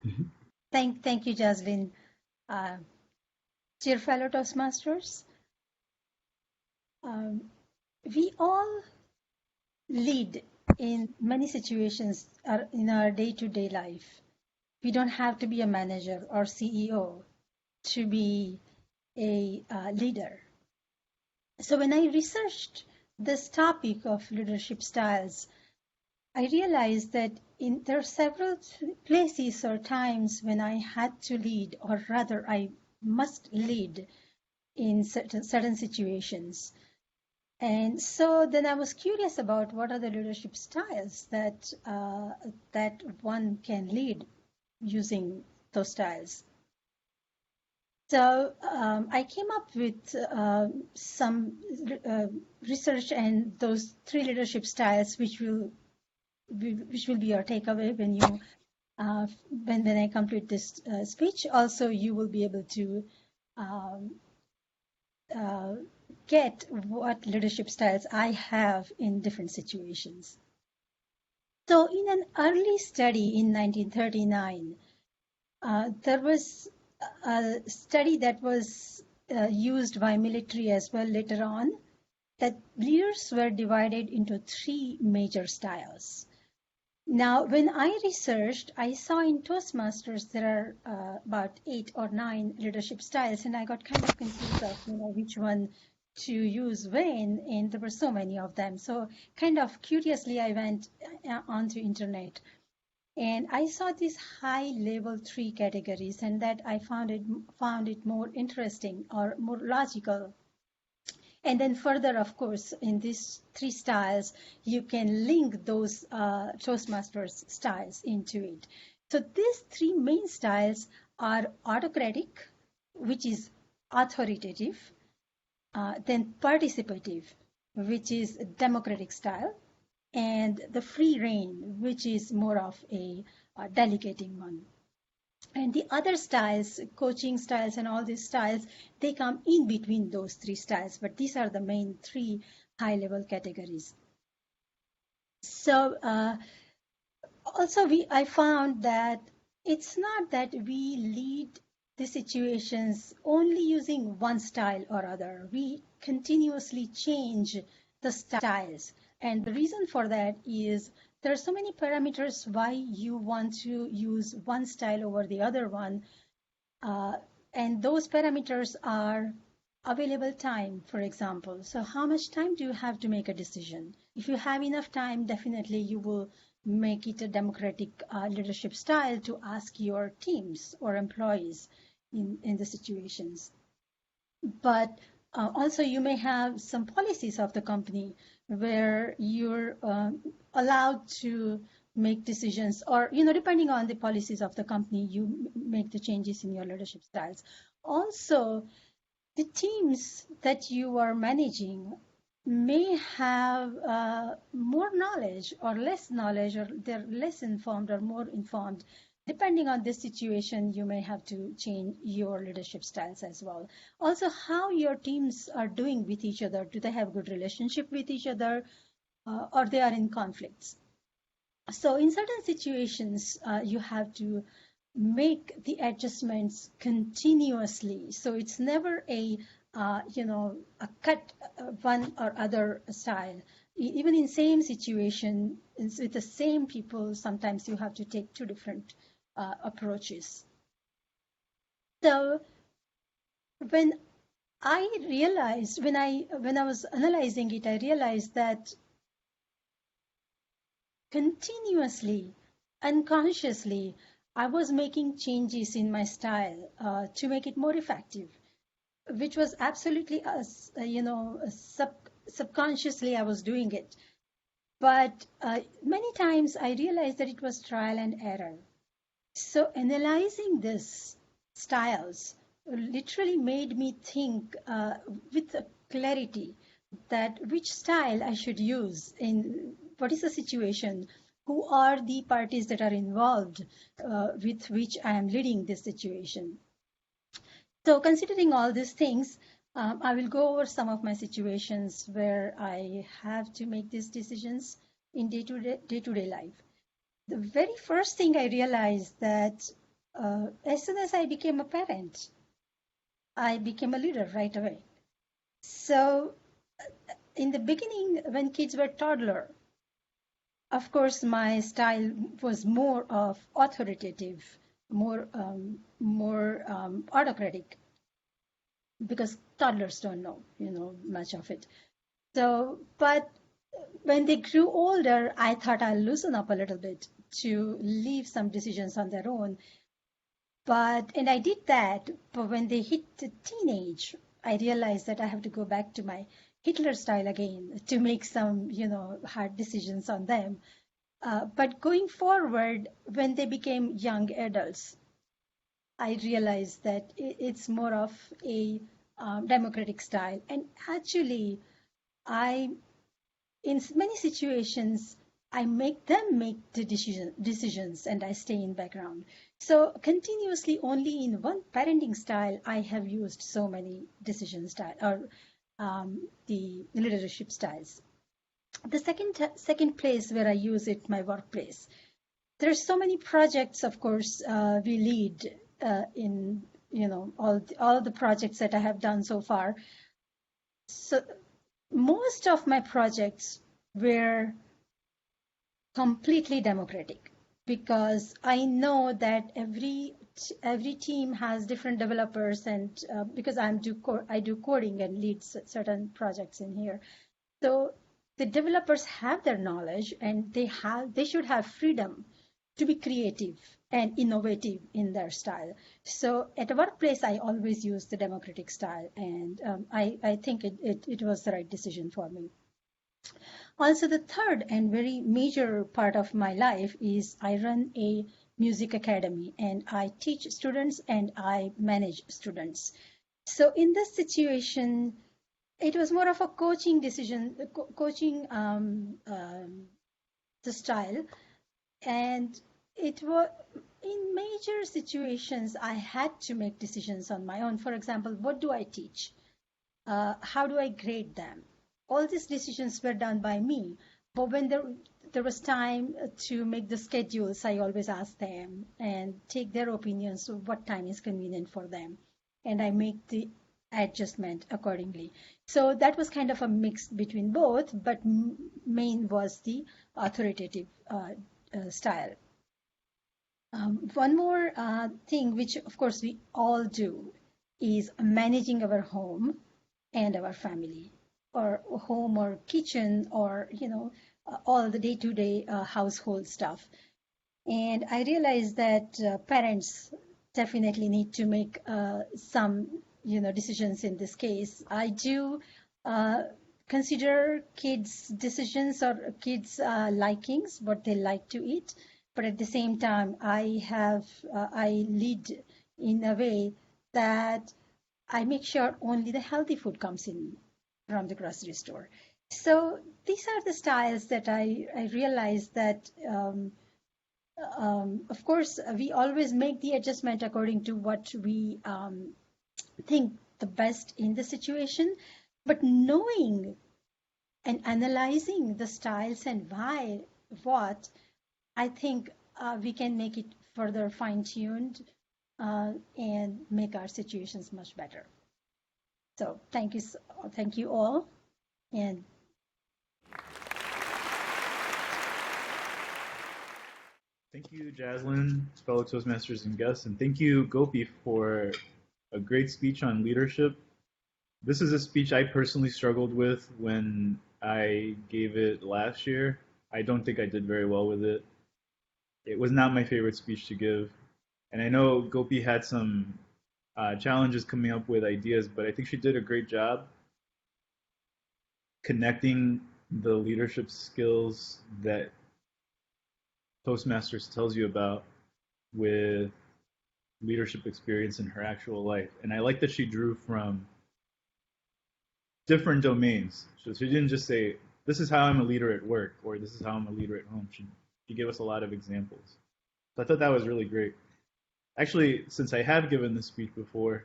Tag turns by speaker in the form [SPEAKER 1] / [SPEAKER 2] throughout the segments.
[SPEAKER 1] Mhm.
[SPEAKER 2] Thank you, Jaslyn. Uh, Dear fellow Toastmasters, um, we all lead in many situations in our day-to-day life. We don't have to be a manager or CEO to be a leader. So when I researched this topic of leadership styles, I realized that there are several places or times when I had to lead, or rather, I must lead in certain situations. And so then I was curious about what are the leadership styles that one can lead using those styles. So I came up with some uh, research and those three leadership styles, which will be your takeaway when you when I complete this speech. Also, you will be able to um, uh, get what leadership styles I have in different situations. So, in an early study in 1939, there was a study that was used by military as well later on, that leaders were divided into three major styles. Now, when I researched, I saw in Toastmasters there are about 8 or 9 leadership styles, and I got kind of confused of which one to use when, and there were so many of them. So, kind of curiously, I went onto internet, and I saw these high-level three categories, and that I found it more interesting or more logical. And then further, of course, in these three styles, you can link those Toastmasters styles into it. So these three main styles are autocratic, which is authoritative, then participative, which is a democratic style, and the free reign, which is more of a delegating one. And the other styles, coaching styles and all these styles, they come in between those three styles, but these are the main three high level categories. So also I found that it's not that we lead the situations only using one style or other. We continuously change the styles. And the reason for that is there are so many parameters why you want to use one style over the other one. Uh, and those parameters are available time, for example. So how much time do you have to make a decision? If you have enough time, definitely you will make it a democratic leadership style to ask your teams or employees in the situations. But also you may have some policies of the company where you're allowed to make decisions, or depending on the policies of the company, you make the changes in your leadership styles. Also, the teams that you are managing may have more knowledge or less knowledge, or they're less informed or more informed. Depending on the situation, you may have to change your leadership styles as well. Also, how your teams are doing with each other. Do they have good relationship with each other, or they are in conflicts? So in certain situations, you have to make the adjustments continuously. So it's never a cut one or other style. Even in same situation with the same people, sometimes you have to take two different approaches. So when when I was analyzing it, I realized that continuously, unconsciously, I was making changes in my style to make it more effective, which was absolutely, subconsciously I was doing it. But many times I realized that it was trial and error. So analyzing this styles literally made me think with clarity that which style I should use in what is the situation, who are the parties that are involved with which I am leading this situation. So considering all these things, I will go over some of my situations where I have to make these decisions in day-to-day life. The very first thing I realized that as soon as I became a parent, I became a leader right away. So in the beginning, when kids were toddler, of course, my style was more of authoritative, more autocratic, because toddlers don't know, much of it. So, but when they grew older, I thought I'll loosen up a little bit to leave some decisions on their own. And I did that. But when they hit the teenage, I realized that I have to go back to my Hitler style again to make some, hard decisions on them. But going forward, when they became young adults, I realized that it's more of a democratic style. And actually, I in many situations, I make them make the decisions and I stay in background. So continuously only in one parenting style, I have used so many decision style or the leadership styles. The second place where I use it, my workplace. There's so many projects, of course, we lead in all the projects that I have done so far. So most of my projects were completely democratic because I know that every team has different developers, and because I do coding and lead certain projects in here, so the developers have their knowledge and they should have freedom to be creative and innovative in their style. So at a workplace, I always use the democratic style, and I think it was the right decision for me. Also, the third and very major part of my life is I run a music academy and I teach students and I manage students. So in this situation, it was more of a coaching decision, coaching the style, and it was in major situations I had to make decisions on my own. For example, what do I teach? How do I grade them? All these decisions were done by me. But when there was time to make the schedules, I always ask them and take their opinions of what time is convenient for them. And I make the adjustment accordingly. So that was kind of a mix between both, but main was the authoritative style. One more thing, which of course we all do, is managing our home and our family, or home or kitchen, or all the day-to-day household stuff. And I realized that parents definitely need to make some decisions in this case. I do uh, consider kids decisions or kids likings, what they like to eat, but at the same time I lead in a way that I make sure only the healthy food comes in from the grocery store. So these are the styles that I realized that, of course, we always make the adjustment according to what we think the best in the situation. But knowing and analyzing the styles and why, what, I think we can make it further fine-tuned and make our situations much better. So thank you all, and
[SPEAKER 1] Thank you, Jaslyn, fellow Toastmasters and guests, and thank you, Gopi, for a great speech on leadership. This is a speech I personally struggled with when I gave it last year. I don't think I did very well with it. It was not my favorite speech to give. And I know Gopi had some challenges coming up with ideas, but I think she did a great job connecting the leadership skills that Toastmasters tells you about with leadership experience in her actual life. And I like that she drew from different domains. So she didn't just say, this is how I'm a leader at work or this is how I'm a leader at home. She gave us a lot of examples. So I thought that was really great. Actually, since I have given this speech before,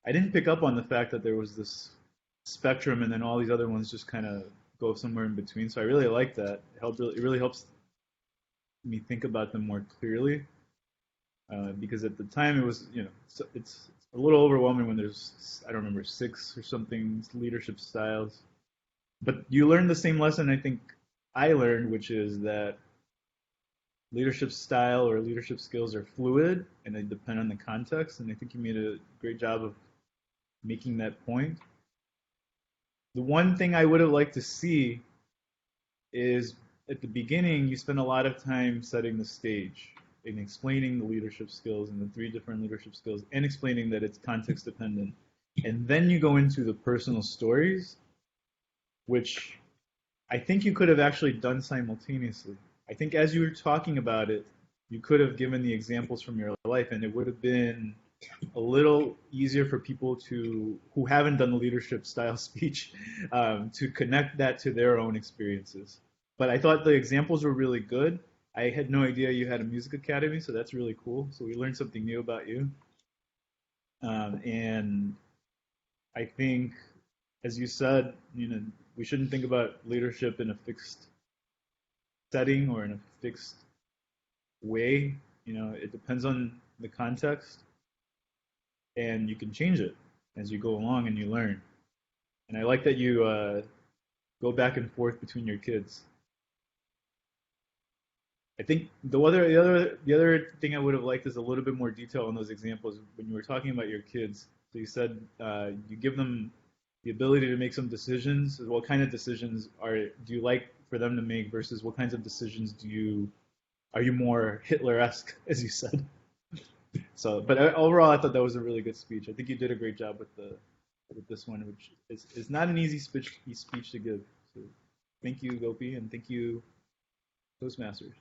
[SPEAKER 1] I didn't pick up on the fact that there was this spectrum and then all these other ones just kind of go somewhere in between. So I really like that. It really helps me think about them more clearly. because at the time it was, it's a little overwhelming when there's, I don't remember, six or something leadership styles. But you learn the same lesson I think I learned, which is that leadership style or leadership skills are fluid and they depend on the context. And I think you made a great job of making that point. The one thing I would have liked to see is at the beginning, you spend a lot of time setting the stage and explaining the leadership skills and the three different leadership skills and explaining that it's context dependent. And then you go into the personal stories, which I think you could have actually done simultaneously. I think as you were talking about it, you could have given the examples from your life, and it would have been a little easier for people to who haven't done the leadership style speech to connect that to their own experiences. But I thought the examples were really good. I had no idea you had a music academy, so that's really cool. So we learned something new about you. And I think, as you said, we shouldn't think about leadership in a fixed setting or in a fixed way. It depends on the context, and you can change it as you go along and you learn. And I like that you go back and forth between your kids. I think the other thing I would have liked is a little bit more detail on those examples when you were talking about your kids. So you said you give them the ability to make some decisions. What kind of decisions do you like for them to make versus what kinds of decisions are you more Hitler-esque, as you said? So, but overall, I thought that was a really good speech. I think you did a great job with this one, which is not an easy speech to give. So, thank you, Gopi, and thank you, Toastmasters.